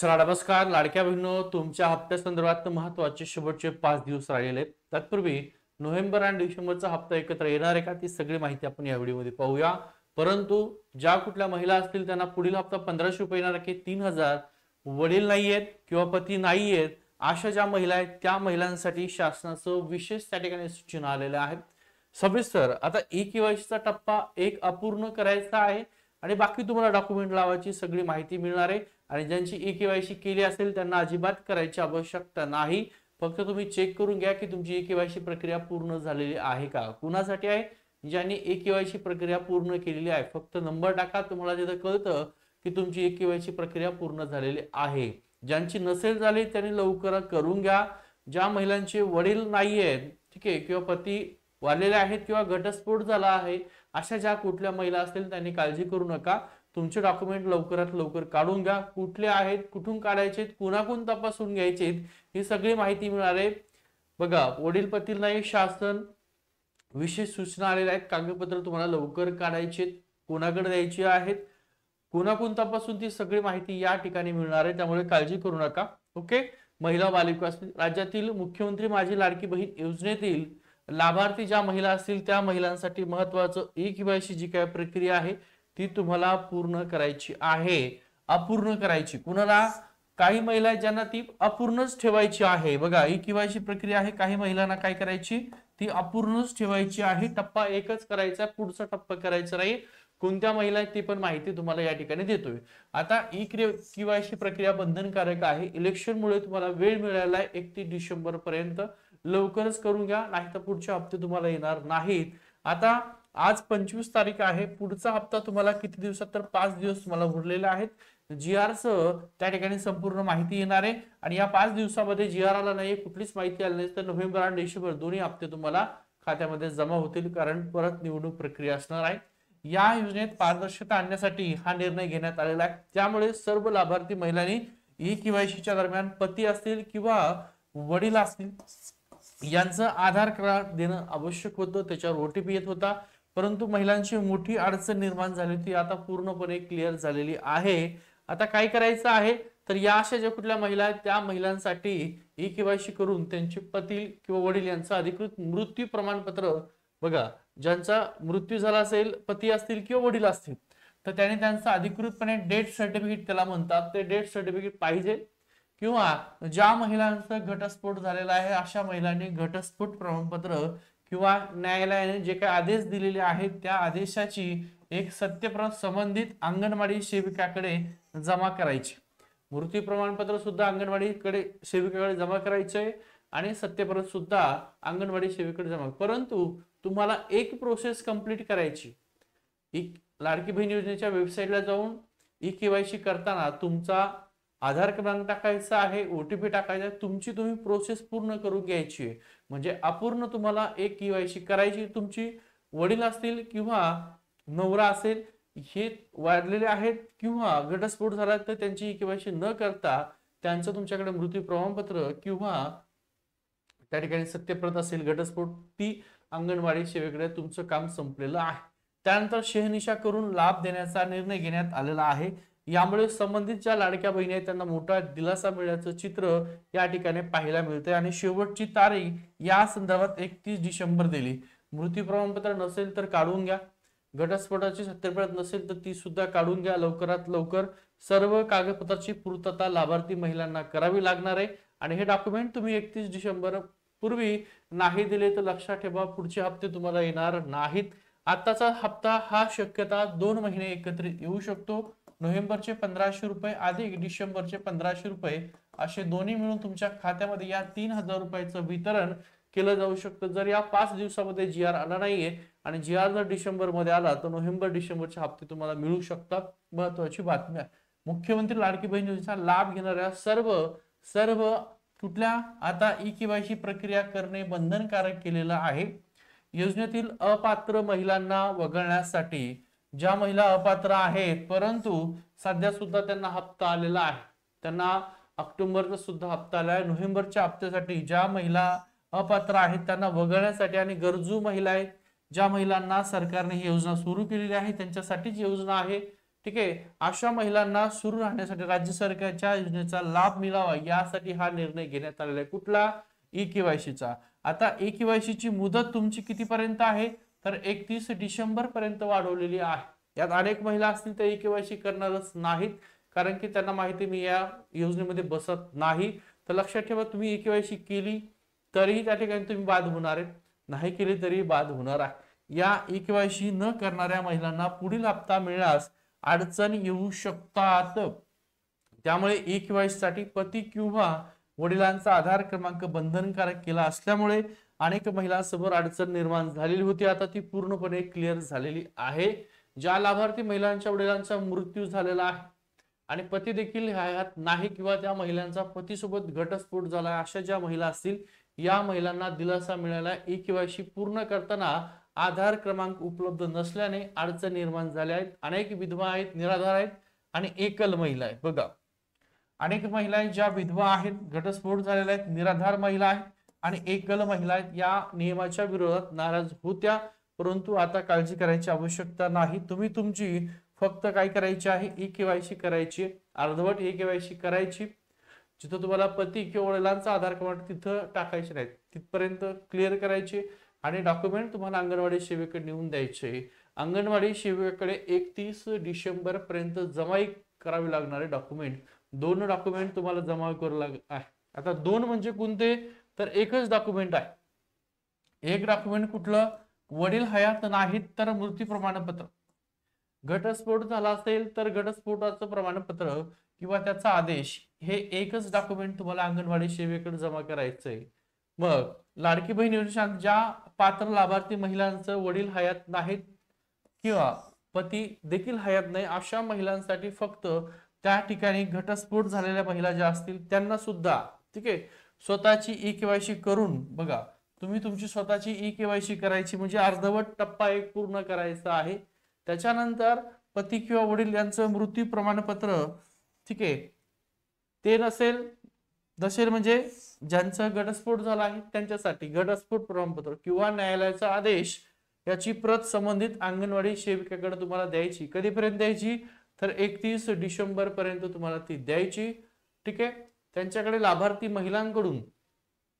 चला नमस्कार लाडक्या बहिणींनो, तुमच्या हप्त्या संदर्भात महत्त्वाचे शेवटचे 5 दिवस राहिलेले आहेत. तत्पूर्वी नोव्हेंबर आणि डिसेंबरचा हप्ता एकत्र येणार आहे का ती सगळी माहिती आपण या व्हिडिओमध्ये पाहूया. परंतु ज्या कुठल्या महिला असतील त्यांना पुढील हप्ता 1500 रुपये येणार आहे की 3000 वडील नाहीयेत किंवा पती नाहीयेत अशा ज्या महिला आहेत त्या महिलांसाठी शासनाचं विशेष त्या ठिकाणी सूचना आलेल्या आहेत. सविस्तर आता ई-केवायसी चा टप्पा 1 अपूर्ण करायचा आहे आणि बाकी तुम्हाला डॉक्युमेंट लावायची सगळी माहिती मिळणार आहे. आणि ज्यांची ई-केवायसी केली असेल त्यांना अजिबात करायची आवश्यकता नाही. फक्त तुम्ही चेक करून घ्या की तुमची ई-केवायसी प्रक्रिया पूर्ण झालेली आहे का. कुणासाठी आहे? ज्यांनी ई-केवायसी प्रक्रिया पूर्ण केलेली आहे. फक्त नंबर टाका, तुम्हाला तिथे कळतं की तुमची ई-केवायसी प्रक्रिया पूर्ण झालेली आहे. ज्यांची नसेल झाली त्यांनी लवकर करून घ्या. ज्या महिलांचे वडील नाहीयेत, ठीक आहे, किंवा पती वारलेले आहेत किंवा घटस्फोट झाला आहे अशा ज्या कुठल्या महिला असतील त्यांनी काळजी करू नका. तुमचे डॉक्युमेंट लवकरात लवकर काढून घ्या. कुठले आहेत, कुठून काढायचे, कुणाकडून तपासून घ्यायचे ही सगळी माहिती मिळणार आहे. बघा, वडील पती नाही शासन विशेष सूचना आलेल्या आहेत. कागदपत्र तुम्हाला लवकर काढायचे, कोणाकडे द्यायची आहेत, कोणाकडून तपासून ती सगळी माहिती या ठिकाणी मिळणार आहे. त्यामुळे काळजी करू नका. ओके. महिला बालविकास राज्यातील मुख्यमंत्री माझी लाडकी बहीण योजनेतील लाभार्थी ज्या महिला असतील त्या महिलांसाठी महत्वाचं ई-केवायसी जी काय प्रक्रिया आहे ती तुम्हाला पूर्ण करायची आहे, अपूर्ण करायची. कुणाला? काही महिला ज्यांना ती अपूर्णच ठेवायची आहे. बघा, ई-केवायसी प्रक्रिया आहे, काही महिलांना काय करायची, ती अपूर्णच ठेवायची आहे. टप्पा 1च करायचा, पुढचा टप्पा करायचा नाही. कोणत्या महिला आहेत ती पण माहिती तुम्हाला या ठिकाणी देतोय. आता ई-केवायसी प्रक्रिया बंधनकारक आहे. इलेक्शनमुळे तुम्हाला वेळ मिळाला आहे 31 डिसेंबर पर्यंत. लवकरच करून घ्या, नाहीतर पुढचे हप्ते तुम्हाला येणार नाहीत. आता आज 25 तारीख आहे. पुढचा हप्ता तुम्हाला किती दिवसात, तर 5 दिवस तुम्हाला उरलेले आहेत. GR सह त्या ठिकाणी संपूर्ण माहिती येणार आहे आणि या 5 दिवसामध्ये GR आला नाही, कुठलीच माहिती आली नाही तर नोव्हेंबर आणि डिसेंबर दोन्ही हप्ते तुम्हाला खात्यामध्ये जमा होतील, कारण परत निवडणूक प्रक्रिया असणार आहे. या योजनेत पारदर्शकता आणण्यासाठी हा निर्णय घेण्यात आलेला आहे. त्यामुळे सर्व लाभार्थी महिलांनी ई-केवायसीच्या दरम्यान पती असतील किंवा वडील असतील यांचं आधार कार्ड देणं आवश्यक होतं. त्याच्यावर OTP येत होता, परंतु महिलांची मोठी अडचण निर्माण झाली होती. आता पूर्णपणे क्लिअर झालेली आहे. आता काय करायचं आहे, तर या अशा ज्या कुठल्या महिला आहेत त्या महिलांसाठी ई-केवायसी करून त्यांचे पती किंवा वडील यांचं अधिकृत मृत्यू प्रमाणपत्र, बघा, ज्यांचा मृत्यू झाला असेल, पती असतील किंवा वडील असतील, तर त्यांनी त्यांचं अधिकृतपणे डेथ सर्टिफिकेट त्याला म्हणतात, ते डेथ सर्टिफिकेट पाहिजे. किंवा ज्या महिलांचा घटस्फोट झालेला आहे अशा महिलांनी घटस्फोट प्रमाणपत्र किंवा न्यायालयाने जे काही आदेश दिलेले आहेत त्या आदेशाची एक सत्यप्रत संबंधित अंगणवाडी सेविकाकडे जमा करायची. मृत्यू प्रमाणपत्र सुद्धा अंगणवाडीकडे सेविकाकडे जमा करायचंय आणि सत्यप्रत सुद्धा अंगणवाडी सेविकाकडे जमा. परंतु तुम्हाला एक प्रोसेस कंप्लीट करायची. लाडकी बहीण योजनेच्या वेबसाईटला जाऊन ई-केवायसी करताना तुमचा आधार क्रमांक टाकायचा आहे, OTP टाकायचा आहे, तुमची तुम्ही प्रोसेस पूर्ण करून घ्यायची आहे. म्हणजे अपूर्ण तुम्हाला एक केवायसी करायची. तुमची वडील असतील किंवा नवरा असेल, हे वाढलेले आहेत किंवा घटस्फोट झाला तर त्यांची केवायसी न करता त्यांचं तुमच्याकडे मृत्यू प्रमाणपत्र किंवा त्या ठिकाणी सत्यप्रत असेल घटस्फोट, ती अंगणवाडी सेवेकडे तुमचं काम संपलेलं आहे. त्यानंतर शहानिशा करून लाभ देण्याचा निर्णय घेण्यात आलेला आहे. यामुळे संबंधित ज्या लाडक्या बहिणी आहेत त्यांना मोठा दिलासा मिळण्याचं चित्र या ठिकाणी पाहायला मिळतंय. आणि शेवटची तारीख या संदर्भात 31 डिसेंबर दिली. मृत्यू प्रमाणपत्र नसेल तर काढून घ्या, घटस्फोटाची सत्यप्रत नसेल तर ती सुद्धा काढून घ्या. लवकरात लवकर सर्व कागदपत्राची पूर्तता लाभार्थी महिलांना करावी लागणार आहे. आणि हे डॉक्युमेंट तुम्ही 31 डिसेंबर पूर्वी नाही दिले तर लक्षात ठेवा, पुढचे हप्ते तुम्हाला येणार नाहीत. आताचा हप्ता हा शक्यता 2 महिने एकत्रित येऊ शकतो. नोव्हेंबरचे 1500 रुपये अधिक डिसेंबरचे 1500 रुपये असे दोन्ही मिळून तुमच्या खात्यामध्ये या 3000 रुपयाचं वितरण केलं जाऊ शकतं. जर या 5 दिवसामध्ये GR आला नाहीये आणि GR जर डिसेंबर मध्ये आला तर नोव्हेंबर डिसेंबरचे हप्ते तुम्हाला मिळू शकतात. महत्वाची बातमी आहे. मुख्यमंत्री लाडकी बहीण योजनेचा लाभ घेणाऱ्या सर्व कुठल्या आता ई-केवायसी प्रक्रिया करणे बंधनकारक केलेलं आहे. योजनेतील अपात्र महिलांना वगळण्यासाठी ज्या महिला अपात्र आहेत परंतु सध्या सुद्धा त्यांना हप्ता आलेला आहे, त्यांना ऑक्टोबरचा सुद्धा हप्ता आला आहे. नोव्हेंबरच्या हप्त्यासाठी ज्या महिला अपात्र आहेत त्यांना वगळण्यासाठी आणि गरजू महिला आहेत ज्या महिलांना सरकारने ही योजना सुरू केलेली आहे त्यांच्यासाठीच योजना आहे. ठीक आहे, अशा महिलांना सुरू राहण्यासाठी राज्य सरकारच्या योजनेचा लाभ मिळावा यासाठी हा निर्णय घेण्यात आलेला आहे. कुठला? ई केवायसीचा. आता ई केवायसी ची मुदत तुमची कितीपर्यंत आहे? तर 31 डिसेंबर पर्यंत वाढवलेली आहे. यात अनेक महिला असतील त्या ई केवायसी करणारच नाहीत, कारण की त्यांना माहिती मी या योजनेमध्ये बसत नाही. तर लक्षात ठेवा, तुम्ही ई केवायसी केली तरीही त्या ठिकाणी तुम्ही बाद होणार आहे, नाही केली तरी बाद होणार आहे. या ई केवायसी न करणाऱ्या महिलांना पुढील हप्ता मिळण्यास अडचण येऊ शकतात. त्यामुळे ई केवायसी साठी पती किंवा वडिलांचा आधार क्रमांक बंधनकारक केला असल्यामुळे अनेक महिलांसमोर अडचण निर्माण झालेली होती. आता ती पूर्णपणे क्लिअर झालेली आहे. ज्या लाभार्थी महिलांच्या वडिलांचा मृत्यू झालेला आहे आणि पती देखील हयात नाही किंवा त्या महिलांचा पतीसोबत घटस्फोट झाला, अशा ज्या महिला असतील या महिलांना दिलासा मिळाला. ई केवायसी पूर्ण करताना आधार क्रमांक उपलब्ध नसल्याने अडचण निर्माण झाल्या आहेत. अनेक विधवा आहेत, निराधार आहेत आणि एकल महिला आहेत. बघा, अनेक महिला आहेत ज्या विधवा आहेत, घटस्फोट झालेल्या आहेत, निराधार महिला आहेत आणि एकल महिला आहेत, या नियमाच्या विरोधात नाराज होत्या. परंतु आता काळजी करायची आवश्यकता नाही. तुम्ही तुमची फक्त काय करायची आहे? ई केवायसी करायची, अर्धवट ई केवायसी करायची. जिथं तुम्हाला पती किंवा वडिलांचा आधार क्रमांक तिथं टाकायचे नाहीत, तिथपर्यंत क्लिअर करायचे आणि डॉक्युमेंट तुम्हाला अंगणवाडी सेवेकडे नेऊन द्यायचे. अंगणवाडी सेवेकडे 31 डिसेंबर पर्यंत जमा करावी लागणारे डॉक्युमेंट, 2 डॉक्युमेंट तुम्हाला जमा करू आहे. आता 2 म्हणजे कोणते? तर एकच डॉक्युमेंट आहे. एक डॉक्युमेंट कुठलं? वडील हयात नाहीत तर मृत्यू प्रमाणपत्र, घटस्फोट झाला असेल तर घटस्फोटाचं प्रमाणपत्र किंवा त्याचा आदेश, हे एकच डॉक्युमेंट तुम्हाला अंगणवाडी सेवेकडे जमा करायचंय. मग लाडकी बहीण योजनेत ज्या पात्र लाभार्थी महिलांचं वडील हयात नाहीत किंवा पती देखील हयात नाही, अशा महिलांसाठी फक्त त्या ठिकाणी घटस्फोट झालेल्या महिला ज्या असतील त्यांना सुद्धा, ठीक आहे, स्वतःची ई केवायसी करून, बघा तुम्ही तुमची स्वतःची ई केवायसी करायची, म्हणजे अर्धवट टप्पा एक पूर्ण करायचा आहे. त्याच्यानंतर पती किंवा वडील यांचं मृत्यू प्रमाणपत्र, ठीक आहे, ते नसेल म्हणजे ज्यांचा घटस्फोट झाला आहे त्यांच्यासाठी घटस्फोट प्रमाणपत्र किंवा न्यायालयाचा आदेश याची प्रत संबंधित अंगणवाडी सेविकेकडे तुम्हाला द्यायची. कधीपर्यंत द्यायची? तर 31 डिसेंबर पर्यंत तुम्हाला ती द्यायची. ठीक आहे. त्यांच्याकडे लाभार्थी महिलांकडून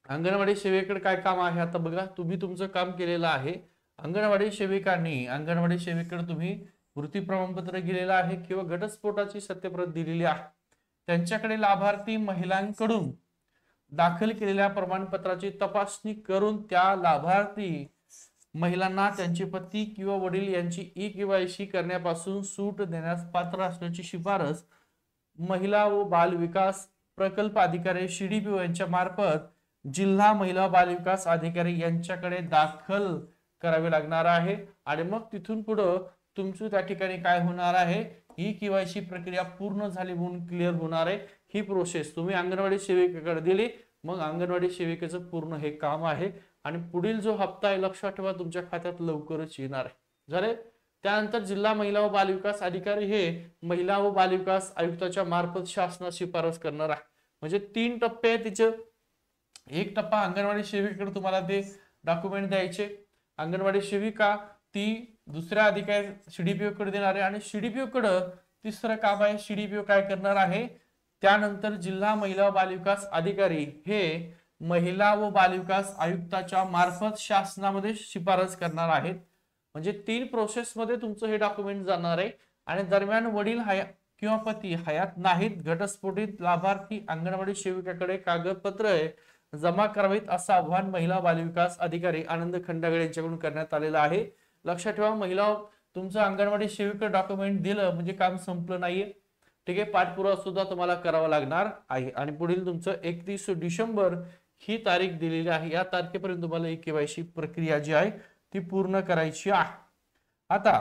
अंगणवाडी सेवेकडे काय काम आहे? आता बघा, तुम्ही तुमचं काम केलेलं आहे. अंगणवाडी सेविकांनी अंगणवाडी सेवेकडे तुम्ही मृत्यू प्रमाणपत्र दिलेलं आहे किंवा घटस्फोटाची सत्यप्रत दिलेली आहे. त्यांच्याकडे लाभार्थी महिलांकडून दाखल केलेल्या प्रमाणपत्राची तपासणी करून त्या लाभार्थी महिलांना त्यांचे पती किंवा वडील यांची ई केवायसी करण्यापासून सूट देण्यास पात्र असण्याची शिफारस महिला व बाल विकास प्रकल्प अधिकारी CDPO यांच्या मार्फत जिल्हा महिला बाल विकास अधिकारी यांच्याकडे दाखल करावे लागणार आहे. आणि मग तिथून पुढे तुमचं त्या ठिकाणी काय होणार आहे? ही केवायसी प्रक्रिया पूर्ण झाली म्हणून क्लिअर होणार आहे. ही प्रोसेस तुम्ही अंगणवाडी सेविकेकडे दिली, मग अंगणवाडी सेविकेचं पूर्ण हे काम आहे. आणि पुढील जो हप्ता आहे लक्षात ठेवा तुमच्या खात्यात लवकरच येणार आहे. झाले. त्यानंतर जिल्हा महिला व बाल विकास अधिकारी हे महिला व बाल विकास आयुक्ताच्या मार्फत शासनास शिफारस करणार आहे. म्हणजे 3 टप्पे आहेत तिचे. एक टप्पा अंगणवाडी सेविकेकडे तुम्हाला ते डॉक्युमेंट द्यायचे. अंगणवाडी सेविका ती दुसऱ्या अधिकारी CDPO कडे देणार आहे आणि CDPO कडे तिसरं काम आहे. CDPO काय करणार आहे? त्यानंतर जिल्हा महिला व बाल विकास अधिकारी हे महिला व बाल विकास आयुक्ताच्या मार्फत शासनामध्ये शिफारस करणार आहेत. म्हणजे 3 प्रोसेस मध्ये तुमचं हे डॉक्युमेंट जाणार आहे. आणि दरम्यान वडील किंवा पती हयात नाहीत, घटस्फोटित लाभार्थी अंगणवाडी सेविकाकडे कागदपत्र जमा करावीत असं आवाहन महिला बाल विकास अधिकारी आनंद खंडागळे यांच्याकडून करण्यात आलेलं आहे. लक्षात ठेवा, महिला तुमचं अंगणवाडी सेविका डॉक्युमेंट दिलं म्हणजे काम संपलं नाहीये. ठीक आहे. पाठपुरावा सुद्धा तुम्हाला करावा लागणार आहे. आणि पुढील तुमचं 31 डिसेंबर ही तारीख दिलेली आहे. या तारखेपर्यंत तुम्हाला ही केवायसी प्रक्रिया जी आहे ती पूर्ण करायची आहे. आता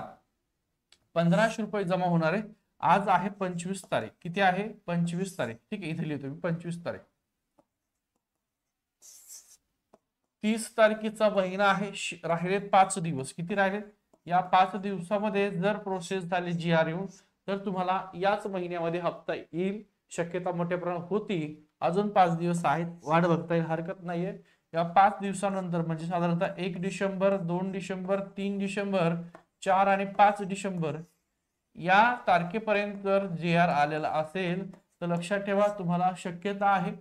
1500 रुपये जमा होणार आहे. आज आहे 25 तारीख. किती आहे? 25 तारीख. ठीक आहे, इथे लिहितो मी 25 तारीख. 30 तारखेचा महिना आहे. राहिलेत 5 दिवस. किती राहिलेत? या 5 दिवसामध्ये जर प्रोसेस झाली GR येऊन तर तुम्हाला याच महिन्यामध्ये हप्ता येईल. शक्यता मोठ्या प्रमाणात होती. अजून 5 दिवस आहेत, वाट बघता येईल, हरकत नाहीये. या 5 दिवसानंतर म्हणजे साधारणतः 1 डिसेंबर, 2 डिसेंबर, 3 डिसेंबर, 4 आणि 5 डिसेंबर या तारखेपर्यंत जर जी आर आलेला असेल तर लक्षात ठेवा तुम्हाला शक्यता आहे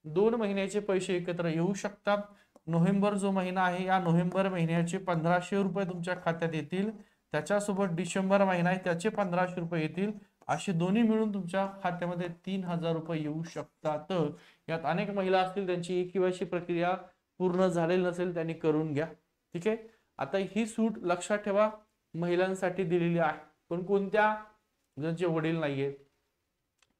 2 महिन्याचे पैसे एकत्र येऊ शकतात. नोव्हेंबर जो महिना आहे या नोव्हेंबर महिन्याचे 1500 रुपये तुमच्या खात्यात येतील. त्याच्यासोबत डिसेंबर महिना आहे त्याचे 1500 रुपये येतील. असे दोन्ही मिळून तुमच्या खात्यामध्ये 3000 रुपये येऊ शकतात. यात अनेक महिला असतील त्यांची केवायसी प्रक्रिया पूर्ण झालेली नसेल त्यांनी करून घ्या. ठीक आहे. आता ही सूट लक्षात ठेवा महिलांसाठी दिलेली आहे. पण कोणत्या ज्यांचे वडील नाहीयेत,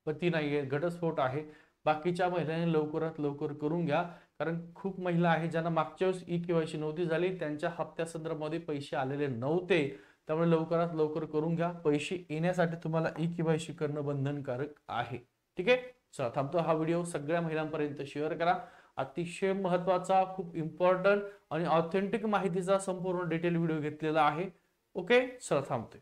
पती नाहीये, घटस्फोट आहे, बाकीच्या महिलांनी लवकरात लवकर करून घ्या. कारण खूप महिला आहेत ज्यांना मागच्या वेळेस ई केवायसी नव्हती झाली, त्यांच्या हप्त्या संदर्भामध्ये पैसे आलेले नव्हते. त्यामुळे लवकरात लवकर करून घ्या. पैसे येण्यासाठी तुम्हाला ई केवायसी करणं बंधनकारक आहे. ठीक आहे. चला थांबतो. हा व्हिडिओ सगळ्या महिलांपर्यंत शेअर करा. अतिशय महत्वाचा, खूप इम्पॉर्टंट आणि ऑथेंटिक माहितीचा संपूर्ण डिटेल व्हिडिओ घेतलेला आहे. ओके. चला थांबतोय.